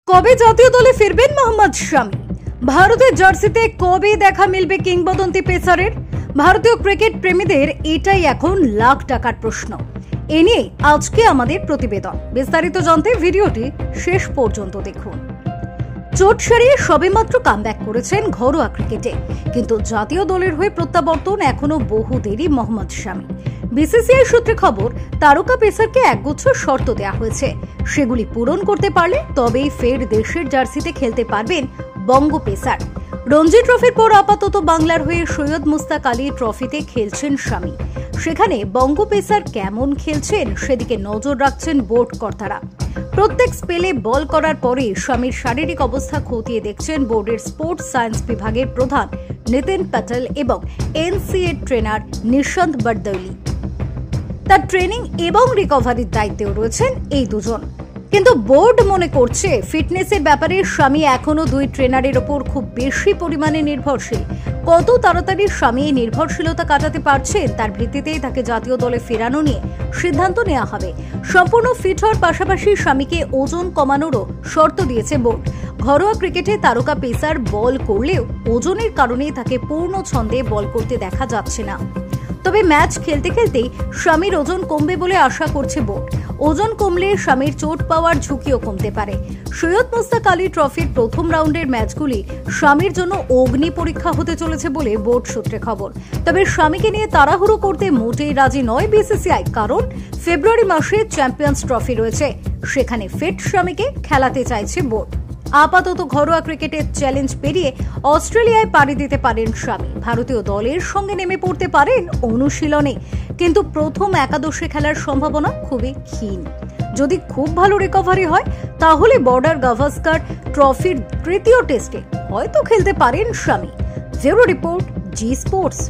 কবে জাতীয় দলে ফিরবেন মোহাম্মদ শামি? ভারতের জার্সিতে কবে দেখা মিলবে কিংবদন্তি পেসারের? ভারতীয় ক্রিকেট প্রেমীদের এটাই এখন লাখ টাকার প্রশ্ন। এ নিয়ে আজকে আমাদের প্রতিবেদন। বিস্তারিত জানতে ভিডিওটি শেষ পর্যন্ত দেখুন। চোট সারিয়ে সবেমাত্র কামব্যাক করেছেন ঘরোয়া ক্রিকেটে, কিন্তু জাতীয় দলের হয়ে প্রত্যাবর্তন এখনো বহু দেরি মোহাম্মদ শামি। বিসিসিআই সূত্রে খবর, তারকা পেসারকে একগুচ্ছ শর্ত দেওয়া হয়েছে। সেগুলি পূরণ করতে পারলে তবেই ফের দেশের জার্সিতে খেলতে পারবেন বঙ্গ পেসার। রঞ্জি ট্রফির পর আপাতত বাংলার হয়ে সৈয়দ মুস্তাক আলী ট্রফিতে খেলছেন শামি। সেখানে বঙ্গ পেসার কেমন খেলছেন সেদিকে নজর রাখছেন বোর্ড কর্তারা। প্রত্যেক স্পেলে বল করার পরে শামির শারীরিক অবস্থা খতিয়ে দেখছেন বোর্ডের স্পোর্টস সায়েন্স বিভাগের প্রধান নিতিন প্যাটেল এবং এনসিএ ট্রেনার নিশান্ত বারদৌলি। তার ট্রেনিং এবং রিকভারির দায়িত্বেও রয়েছেন এই দুজন। কিন্তু বোর্ড মনে করছে ফিটনেসের ব্যাপারে শামি এখনো দুই ট্রেনারের ওপর খুব বেশি পরিমাণে নির্ভরশীল। কত তাড়াতাড়ি শামি এই নির্ভরশীলতা কাটাতে পারছেন তার ভিত্তিতেই তাকে জাতীয় দলে ফেরানো নিয়ে সিদ্ধান্ত নেওয়া হবে। সম্পূর্ণ ফিট হওয়ার পাশাপাশি শামিকে ওজন কমানোরও শর্ত দিয়েছে বোর্ড। ঘরোয়া ক্রিকেটে তারকা পেসার বল করলেও ওজনের কারণে তাকে পূর্ণ ছন্দে বল করতে দেখা যাচ্ছে না। তবে ম্যাচ খেলতে খেলতেই শামির ওজন কমবে বলে আশা করছে বোর্ড। ওজন কমলে শামির চোট পাওয়ার ঝুঁকিও কমতে পারে। সৈয়দ মুস্তাক আলী ট্রফির প্রথম রাউন্ডের ম্যাচগুলি শামির জন্য অগ্নি পরীক্ষা হতে চলেছে বলে বোর্ড সূত্রে খবর। তবে শামিকে নিয়ে তাড়াহুড়ো করতে মোটেই রাজি নয় বিসিসিআই, কারণ ফেব্রুয়ারি মাসে চ্যাম্পিয়ন্স ট্রফি রয়েছে। সেখানে ফিট শামিকে খেলাতে চাইছে বোর্ড। আপাতত ঘরোয়া ক্রিকেটের চ্যালেঞ্জ পেরিয়ে অস্ট্রেলিয়ায় পাড়ি দিতে পারেন শামি। ভারতীয় দলের সঙ্গে নেমে পড়তে পারেন অনুশীলনে, কিন্তু প্রথম একাদশে খেলার সম্ভাবনা খুবই ক্ষীণ। যদি খুব ভালো রিকভারি হয় তাহলে বর্ডার গাভাস্কার ট্রফির তৃতীয় টেস্টে হয়তো খেলতে পারেন শামি। ব্যুরো রিপোর্ট, জি স্পোর্টস।